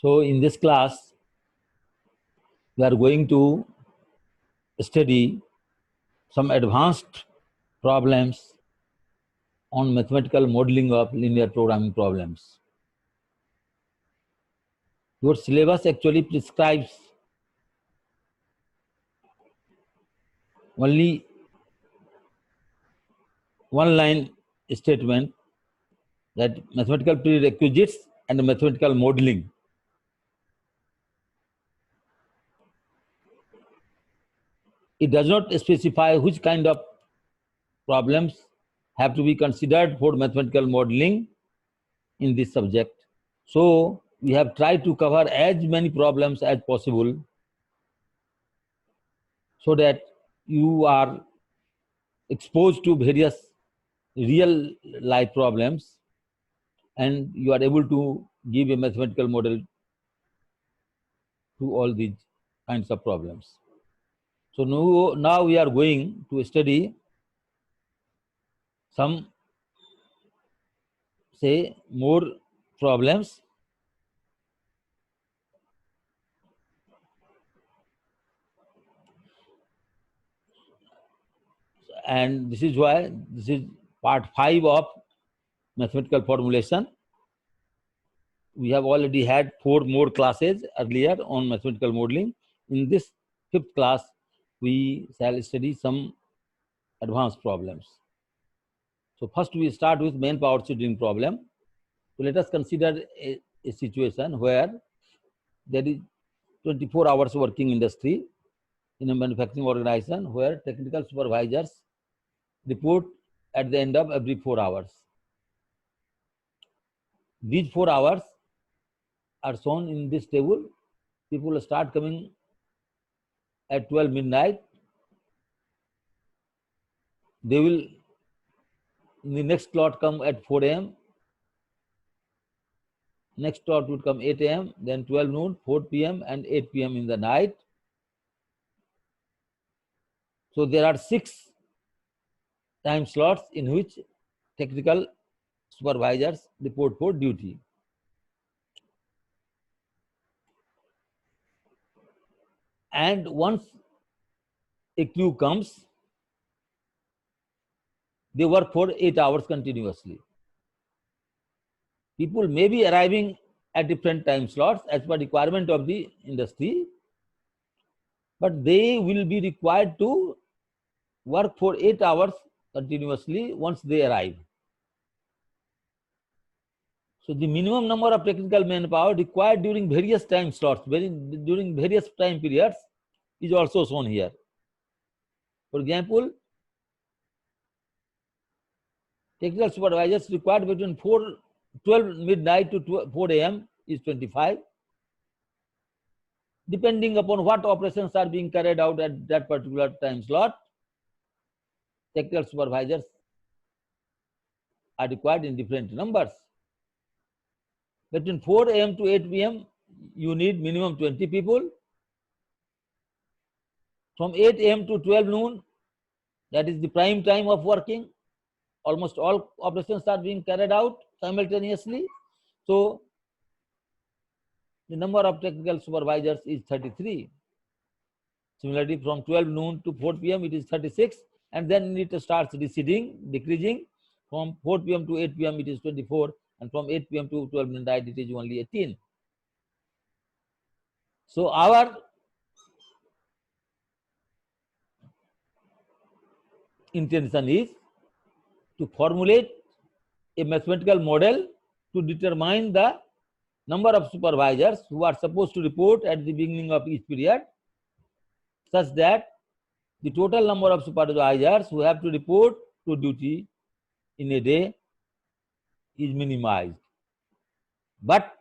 So in this class, we are going to study some advanced problems on mathematical modeling of linear programming problems. Your syllabus actually prescribes only one line statement that mathematical prerequisites and mathematical modeling. It does not specify which kind of problems have to be considered for mathematical modeling in this subject. So we have tried to cover as many problems as possible so that you are exposed to various real life problems and you are able to give a mathematical model to all these kinds of problems. So now we are going to study some, say, more problems. And this is why this is part 5 of mathematical formulation. We have already had 4 more classes earlier on mathematical modeling. In this 5th class, we shall study some advanced problems. So first we start with main power shading problem. So let us consider a situation where there is 24 hours working industry in a manufacturing organization where technical supervisors report at the end of every 4 hours. These 4 hours are shown in this table. People start coming at 12 midnight. They will, the next slot come at 4 a.m. Next slot would come 8 a.m., then 12 noon, 4 p.m. and 8 p.m. in the night. So there are 6 time slots in which technical supervisors report for duty. And once a crew comes, they work for 8 hours continuously. People may be arriving at different time slots as per requirement of the industry, but they will be required to work for 8 hours continuously once they arrive. So the minimum number of technical manpower required during various time slots, during various time periods is also shown here. For example, technical supervisors required between 12 midnight to 4 a.m. is 25. Depending upon what operations are being carried out at that particular time slot, technical supervisors are required in different numbers. Between 4 a.m. to 8 p.m., you need minimum 20 people. From 8 a.m. to 12 noon, that is the prime time of working. Almost all operations are being carried out simultaneously. So the number of technical supervisors is 33. Similarly, from 12 noon to 4 p.m., it is 36. And then it starts receding, decreasing. From 4 p.m. to 8 p.m., it is 24. And from 8 p.m. to 12 midnight, it is only 18. So our intention is to formulate a mathematical model to determine the number of supervisors who are supposed to report at the beginning of each period, such that the total number of supervisors who have to report to duty in a day is minimized. But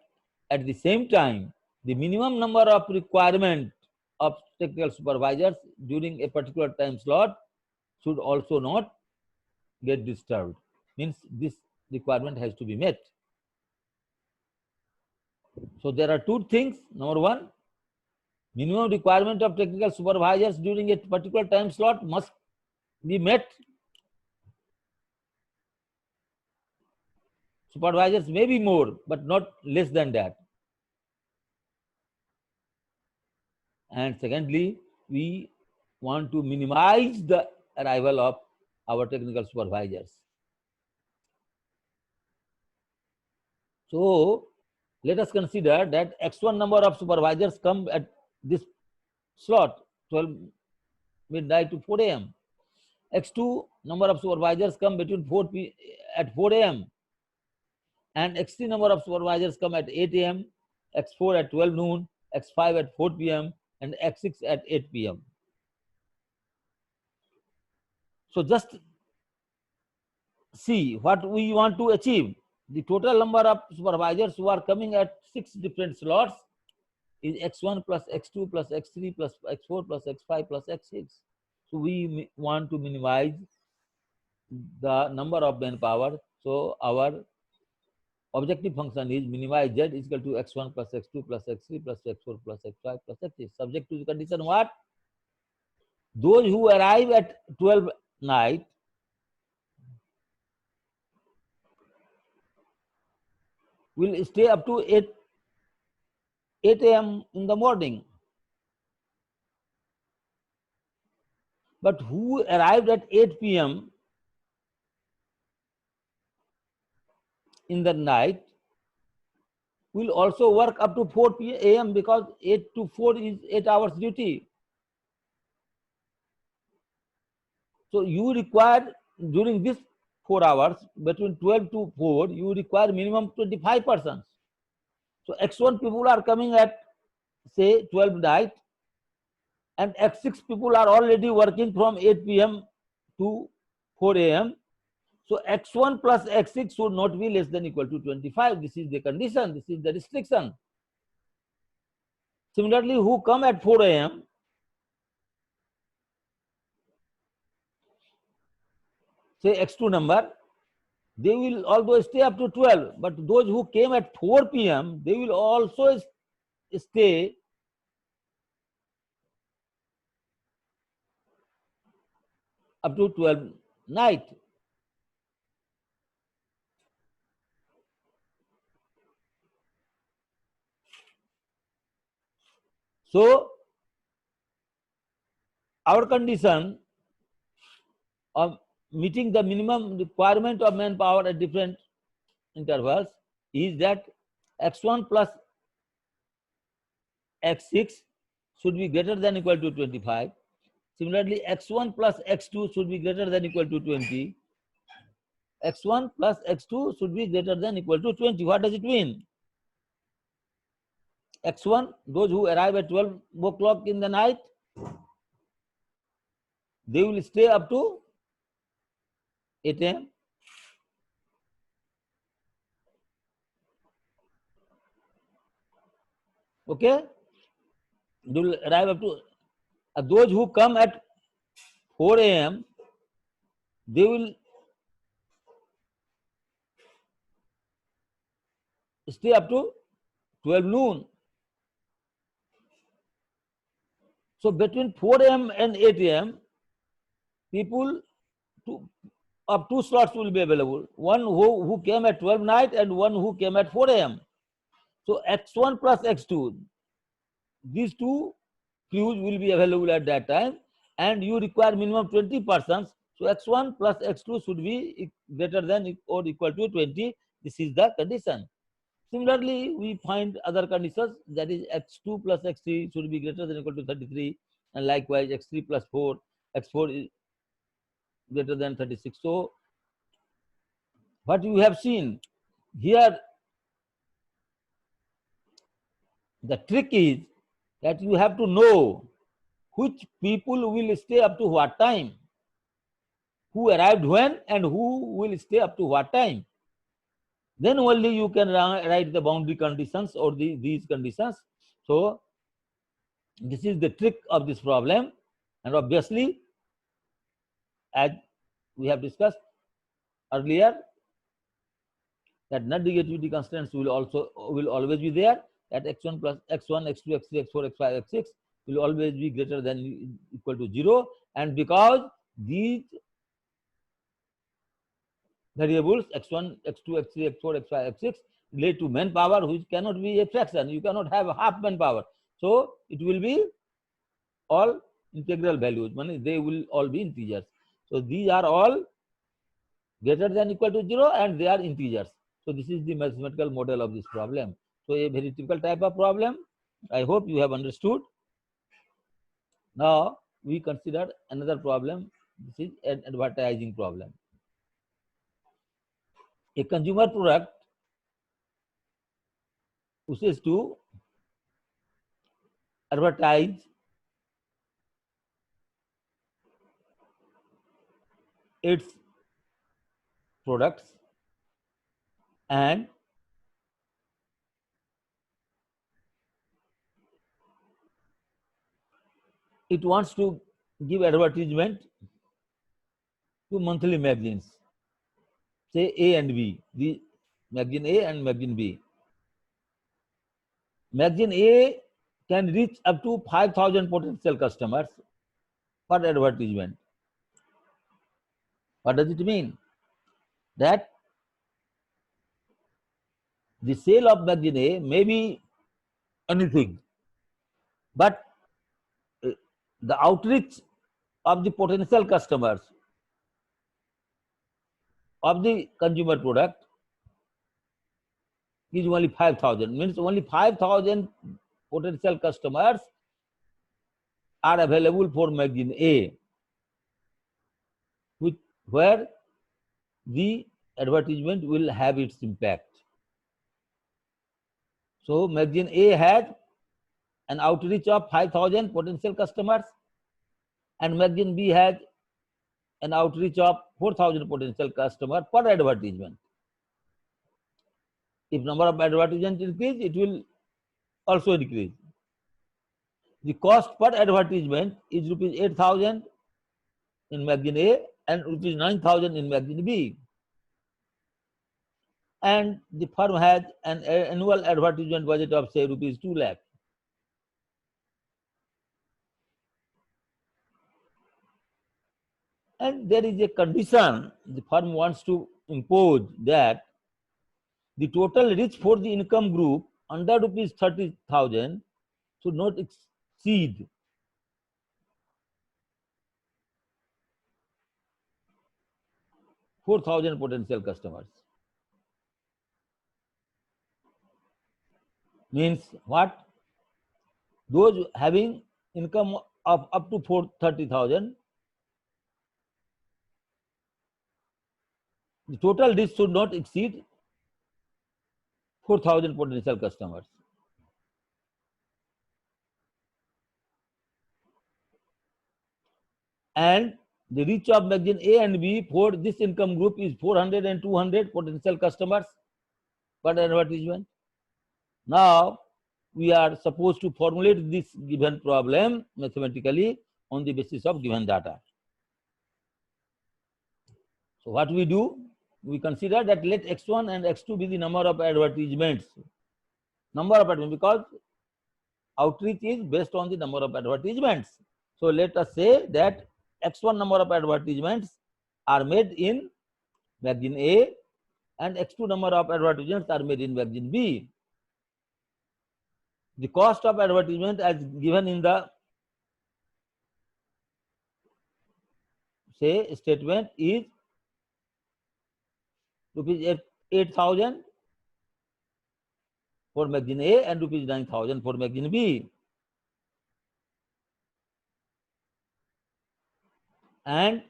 at the same time, the minimum number of requirement of technical supervisors during a particular time slot should also not get disturbed. Means this requirement has to be met. So there are 2 things. Number 1, minimum requirement of technical supervisors during a particular time slot must be met. Supervisors may be more, but not less than that. And secondly, we want to minimize the arrival of our technical supervisors. So let us consider that x1 number of supervisors come at this slot 12 midnight to 4 a.m. x2 number of supervisors come between 4 a.m. and x3 number of supervisors come at 8 a.m., x4 at 12 noon, x5 at 4 p.m. and x6 at 8 p.m. So just see what we want to achieve. The total number of supervisors who are coming at 6 different slots is x1 plus x2 plus x3 plus x4 plus x5 plus x6. So we want to minimize the number of manpower. So our objective function is minimize z is equal to x1 plus x2 plus x3 plus x4 plus x5 plus x6. Subject to the condition what? Those who arrive at 12 night will stay up to 8 a.m. in the morning. But who arrived at 8 p.m. in the night will also work up to 4 a.m. because 8 to 4 is 8 hours duty. So you require during this 4 hours between 12 to 4, you require minimum 25 persons. So x1 people are coming at say 12 night and x6 people are already working from 8 p.m. to 4 a.m. So x1 plus x6 should not be less than equal to 25. This is the condition, this is the restriction. Similarly, who come at 4 a.m. say x2 number, they will although stay up to 12, but those who came at 4 p.m. they will also stay up to 12 night. So our condition of meeting the minimum requirement of manpower at different intervals is that x1 plus x6 should be greater than equal to 25. Similarly, x1 plus x2 should be greater than equal to 20. x1 plus x2 should be greater than equal to 20. What does it mean? x1, those who arrive at 12 o'clock in the night, they will stay up to 8 a.m. Okay? They will arrive up to, those who come at 4 a.m., they will stay up to 12 noon. So between 4 a.m. and 8 a.m., people of two slots will be available. One who came at 12 night and one who came at 4 a.m. So x1 plus x2, these two crews will be available at that time, and you require minimum 20 persons. So x1 plus x2 should be greater than or equal to 20. This is the condition. Similarly, we find other conditions, that is x2 plus x3 should be greater than or equal to 33, and likewise x3 plus 4, x4 is greater than 36. So what you have seen here, the trick is that you have to know which people will stay up to what time, who arrived when and who will stay up to what time. Then only you can write the boundary conditions or these conditions. So this is the trick of this problem, and obviously, as we have discussed earlier, that non-negativity constants will always be there. That x1 plus x1, x2, x3, x4, x5, x6 will always be greater than equal to 0. And because these variables x1, x2, x3, x4, x5, x6 relate to manpower, which cannot be a fraction. You cannot have half manpower. So it will be all integral values, meaning they will all be integers. So these are all greater than equal to 0 and they are integers. So this is the mathematical model of this problem. So a very typical type of problem. I hope you have understood. Now we consider another problem. This is an advertising problem. A consumer product wishes to advertise its products and it wants to give advertisement to monthly magazines, say A and B, the magazine A and magazine B. Magazine A can reach up to 5,000 potential customers per advertisement. What does it mean? That the sale of magazine A may be anything, but the outreach of the potential customers of the consumer product is only 5,000. Means only 5,000 potential customers are available for magazine A, where the advertisement will have its impact. So magazine A had an outreach of 5,000 potential customers and magazine B has an outreach of 4,000 potential customers per advertisement. If number of advertisements increase, it will also decrease. The cost per advertisement is rupees 8,000 in magazine A and rupees 9,000 in magazine B. And the firm has an annual advertisement budget of say rupees 2 lakh. And there is a condition the firm wants to impose that the total reach for the income group under rupees 30,000 should not exceed 4,000 potential customers. Means what? Those having income of up to 30,000, the total reach should not exceed 4,000 potential customers. And the reach of magazine A and B for this income group is 400 and 200 potential customers per advertisement. Now, we are supposed to formulate this given problem mathematically on the basis of given data. So what we do? We consider that let x1 and x2 be the number of advertisements. Number of advertisements, because outreach is based on the number of advertisements. So let us say that x1 number of advertisements are made in magazine A and x2 number of advertisements are made in magazine B. The cost of advertisement as given in the say statement is rupees 8,000 for magazine A and rupees 9,000 for magazine B. And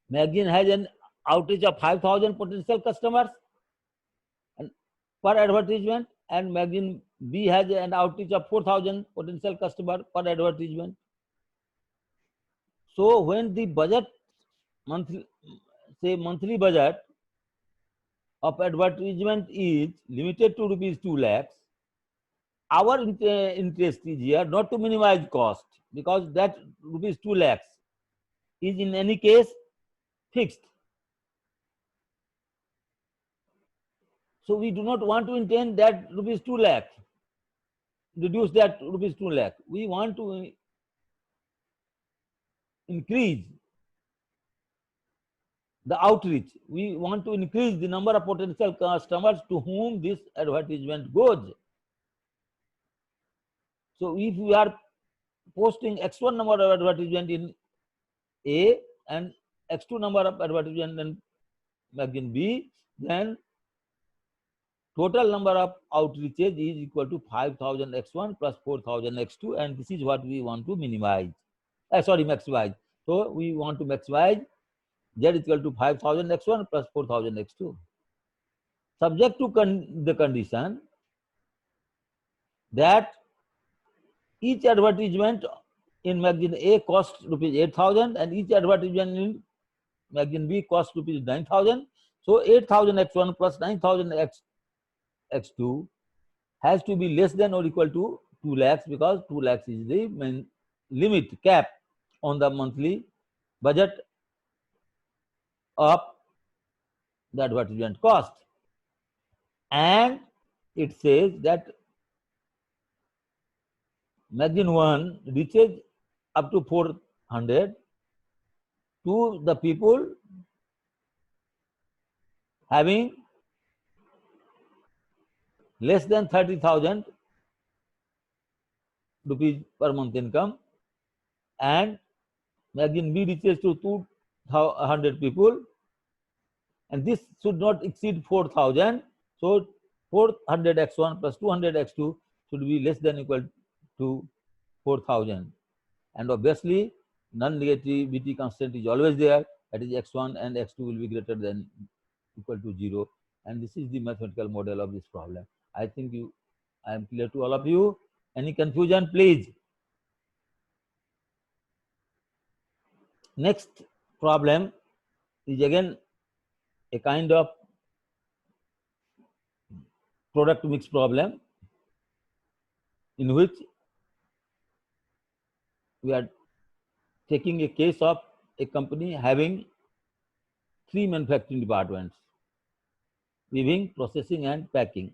magazine has an outreach of 5,000 potential customers and per advertisement, and magazine B has an outreach of 4,000 potential customer per advertisement. So when the budget monthly budget of advertisement is limited to rupees 2 lakhs, our interest is here not to minimize cost, because that rupees 2 lakhs is in any case fixed. So we do not want to intend that rupees 2 lakh, reduce that rupees 2 lakh. We want to increase the outreach. We want to increase the number of potential customers to whom this advertisement goes. So if we are posting X1 number of advertisement in A and X2 number of advertisement in magazine B, then total number of outreaches is equal to 5,000 X1 plus 4,000 X2, and this is what we want to minimize. Maximize. So we want to maximize Z is equal to 5,000 X1 plus 4,000 X2. Subject to the condition that each advertisement in magazine A costs rupees 8,000 and each advertisement in magazine B costs rupees 9,000. So 8,000 X1 plus 9,000 X2 has to be less than or equal to 2 lakhs, because 2 lakhs is the main limit cap on the monthly budget of the advertisement cost. And it says that magazine 1 reaches up to 400 to the people having less than 30,000 rupees per month income, and magazine B reaches to 200 people, and this should not exceed 4,000. So 400 X1 plus 200 X2 should be less than or equal to 4,000. And obviously, non-negativity constant is always there. That is X1 and X2 will be greater than equal to 0. And this is the mathematical model of this problem. I think I am clear to all of you. Any confusion, please? Next problem is again a kind of product mix problem, in which we are taking a case of a company having 3 manufacturing departments: weaving, processing, and packing.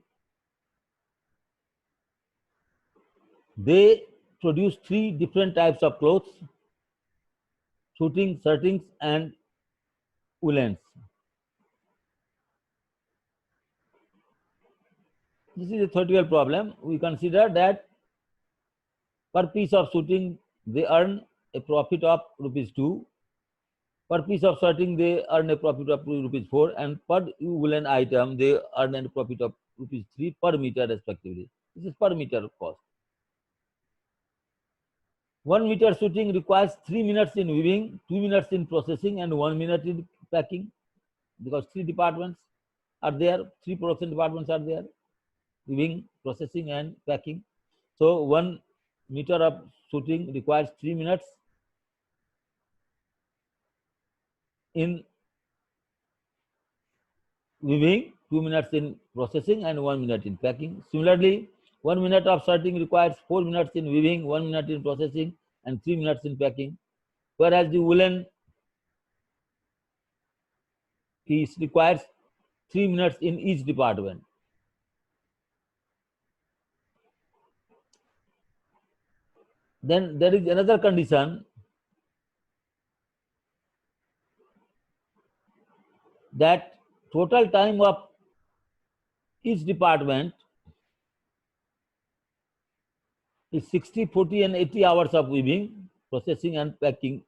They produce 3 different types of clothes: suiting, shirtings, and woolens. This is a theoretical problem. We consider that per piece of suiting they earn a profit of rupees 2. Per piece of shirting they earn a profit of rupees 4, and per woolen item they earn a profit of rupees 3 per meter respectively. This is per meter cost. 1 meter suiting requires 3 minutes in weaving, 2 minutes in processing, and 1 minute in packing, because 3 departments are there, 3 production departments are there: weaving, processing, and packing. So 1 meter of suiting requires 3 minutes in weaving, 2 minutes in processing, and 1 minute in packing. Similarly, 1 minute of shirting requires 4 minutes in weaving, 1 minute in processing, and 3 minutes in packing. Whereas the woolen piece requires 3 minutes in each department. Then there is another condition, that total time of each department is 60, 40, and 80 hours of weaving, processing, and packing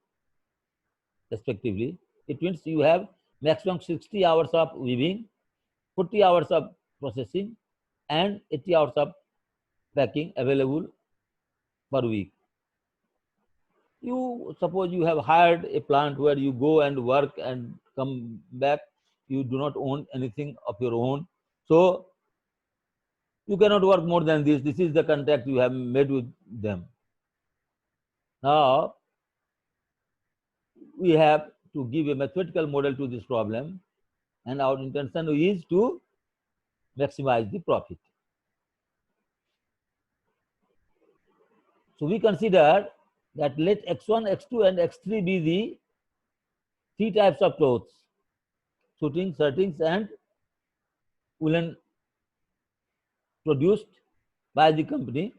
respectively. It means you have maximum 60 hours of weaving, 40 hours of processing, and 80 hours of packing available per week. You suppose you have hired a plant where you go and work and come back. You do not own anything of your own, so you cannot work more than this. This is the contract you have made with them. Now we have to give a mathematical model to this problem, and our intention is to maximize the profit. So we consider that let X1, X2, and X3 be the 3 types of clothes: suiting, shirtings, and woolen produced by the company.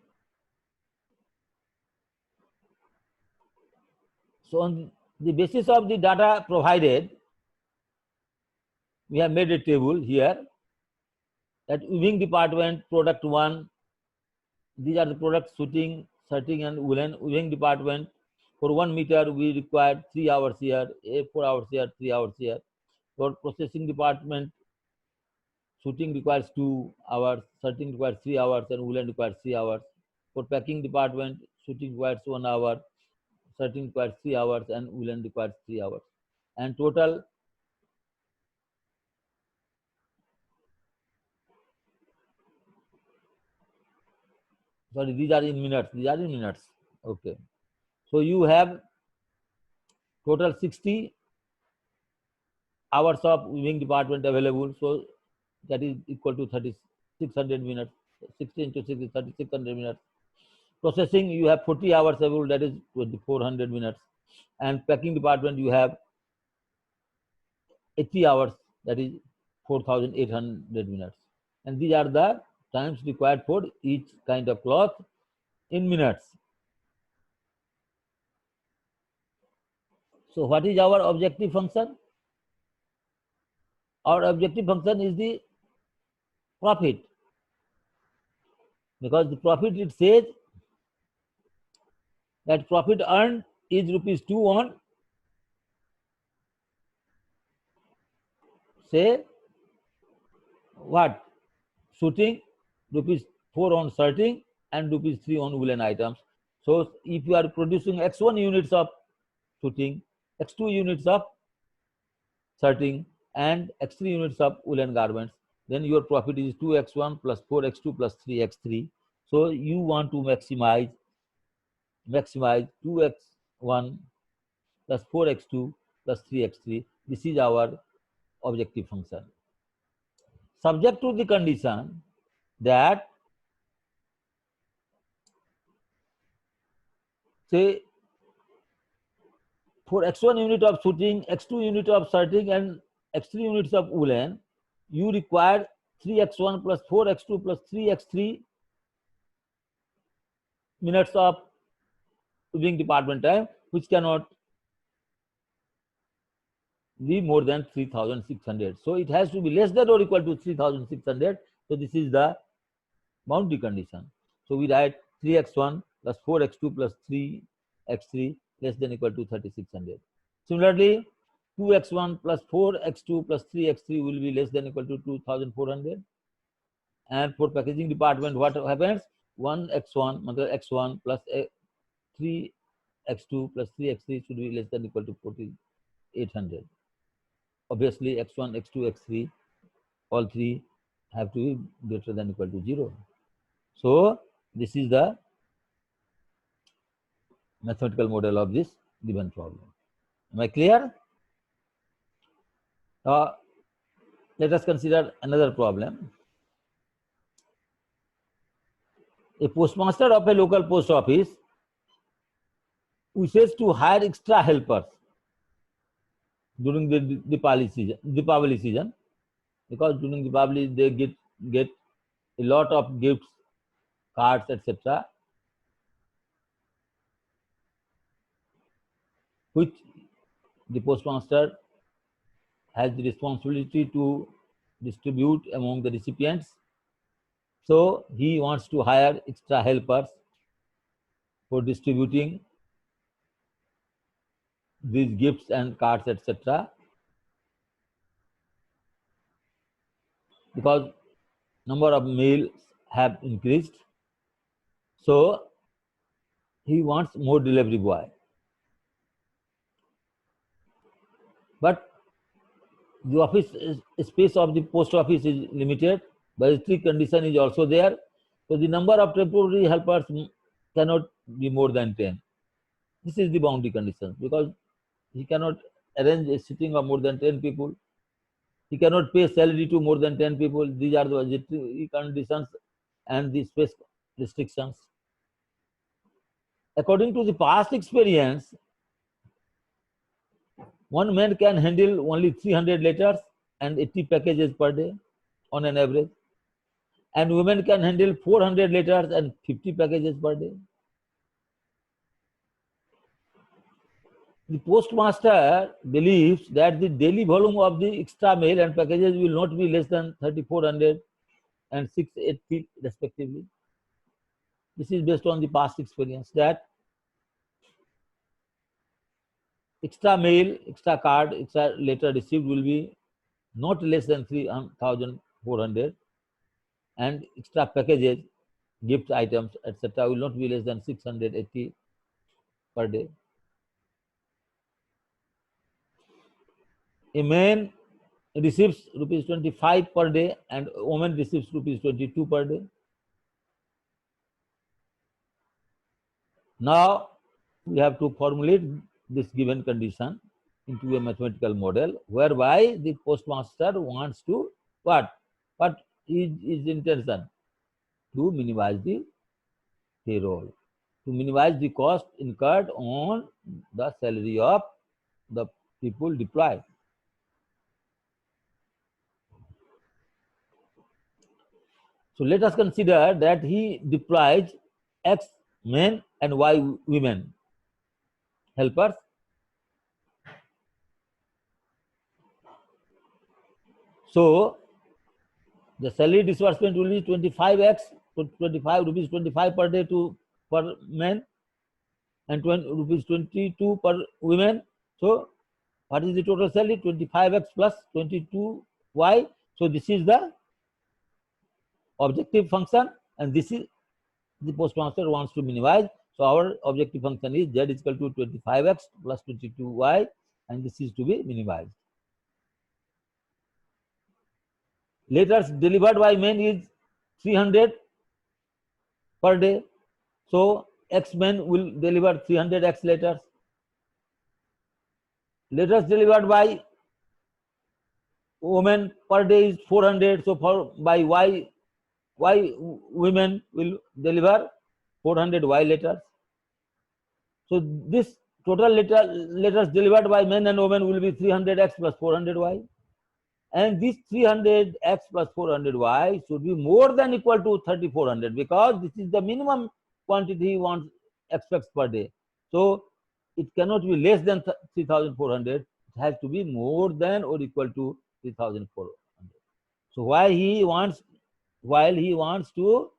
So on the basis of the data provided, we have made a table here that weaving department, product 1, these are the products suiting, serting and woolen. Weaving department, for 1 meter we require 3 hours here, 4 hours here, 3 hours here. For processing department, suiting requires 2 hours, serting requires 3 hours and woolen requires 3 hours. For packing department, suiting requires 1 hour, serting requires 3 hours and woolen requires 3 hours. And total sorry, these are in minutes. Okay. So you have total 60 hours of weaving department available. So that is equal to 3600 minutes. 60 into 6 is 3600 minutes. Processing, you have 40 hours available, that is 2400 minutes. And packing department, you have 80 hours, that is 4800 minutes. And these are the times required for each kind of cloth in minutes. So what is our objective function? Our objective function is the profit, because the profit, it says that profit earned is ₹2 on, say, what? Suiting, ₹4 on serting and ₹3 on woolen items. So if you are producing X1 units of suiting, X2 units of serting and X3 units of woolen garments, then your profit is 2x1 plus 4x2 plus 3x3. So you want to maximize 2x1 plus 4x2 plus 3x3. This is our objective function. Subject to the condition that, say, for X1 unit of suiting, X2 unit of serting and X3 units of woolen, you require 3x1 plus 4x2 plus 3x3 minutes of weaving department time, which cannot be more than 3600. So it has to be less than or equal to 3600. So this is the boundary condition. So we write 3x1 plus 4x2 plus 3x3 less than or equal to 3600. Similarly, 2x1 plus 4x2 plus 3x3 will be less than or equal to 2400. And for packaging department, what happens? 1x1 x1 plus 3x2 plus 3x3 should be less than or equal to 4800. Obviously, x1, x2, x3, all three have to be greater than or equal to 0. So this is the mathematical model of this given problem. Am I clear? Let us consider another problem. A postmaster of a local post office wishes to hire extra helpers during the Deepavali season, because during Deepavali they get a lot of gifts, cards, etc., which the postmaster has the responsibility to distribute among the recipients. So he wants to hire extra helpers for distributing these gifts and cards, etc., because number of meals have increased. So he wants more delivery boy. But the office space of the post office is limited. Budgetary condition is also there. So the number of temporary helpers cannot be more than 10. This is the boundary condition, because he cannot arrange a sitting of more than 10 people. He cannot pay salary to more than 10 people. These are the budgetary conditions and the space restrictions. According to the past experience, one man can handle only 300 letters and 80 packages per day on an average. and women can handle 400 letters and 50 packages per day. The postmaster believes that the daily volume of the extra mail and packages will not be less than 3,400 and 680 respectively. This is based on the past experience that extra mail, extra card, extra letter received will be not less than 3,400 and extra packages, gift items, etc. will not be less than 680 per day. A man receives rupees 25 per day and a woman receives rupees 22 per day. Now we have to formulate this given condition into a mathematical model whereby the postmaster wants to what? What is his intention? To minimize the payroll, to minimize the cost incurred on the salary of the people deployed. So let us consider that he deploys X men and Y women helpers. So the salary disbursement will be 25x, 25 rupees 25 per day to per man and 20 rupees 22 per women. So what is the total salary? 25x plus 22y. So this is the objective function and this is the postmaster wants to minimize. So our objective function is z is equal to 25x plus 22y and this is to be minimized. Letters delivered by men is 300 per day. So X men will deliver 300 X letters. Letters delivered by women per day is 400. So for by Y women will deliver 400 Y letters. So this total letters delivered by men and women will be 300X plus 400Y. And this 300X plus 400Y should be more than equal to 3,400 because this is the minimum quantity he wants expects per day. So it cannot be less than 3,400. It has to be more than or equal to 3,400. So while he wants to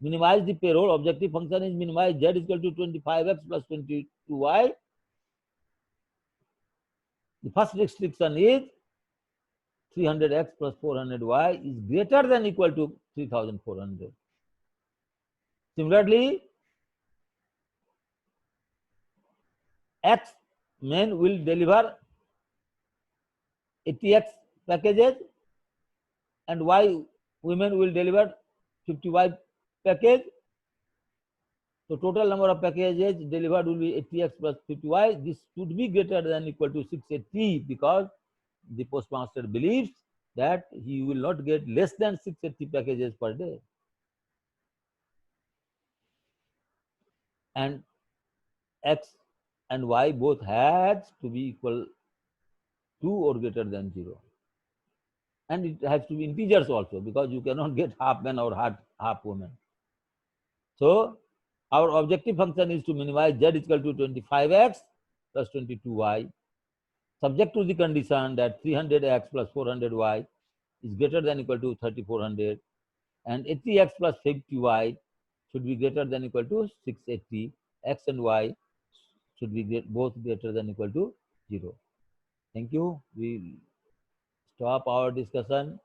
minimize the payroll, objective function is minimize z is equal to 25x plus 22y. The first restriction is 300x plus 400y is greater than equal to 3,400. Similarly, X men will deliver 80x packages and Y women will deliver 50y package. So total number of packages delivered will be 80x plus 50y. This should be greater than equal to 680 because the postmaster believes that he will not get less than 680 packages per day. And X and Y both had to be equal to or greater than 0. And it has to be integers also because you cannot get half man or half woman. So our objective function is to minimize z is equal to 25x plus 22y, subject to the condition that 300x plus 400y is greater than equal to 3,400 and 80x plus 50y should be greater than equal to 680. X and Y should be both greater than equal to 0. Thank you. We stop our discussion.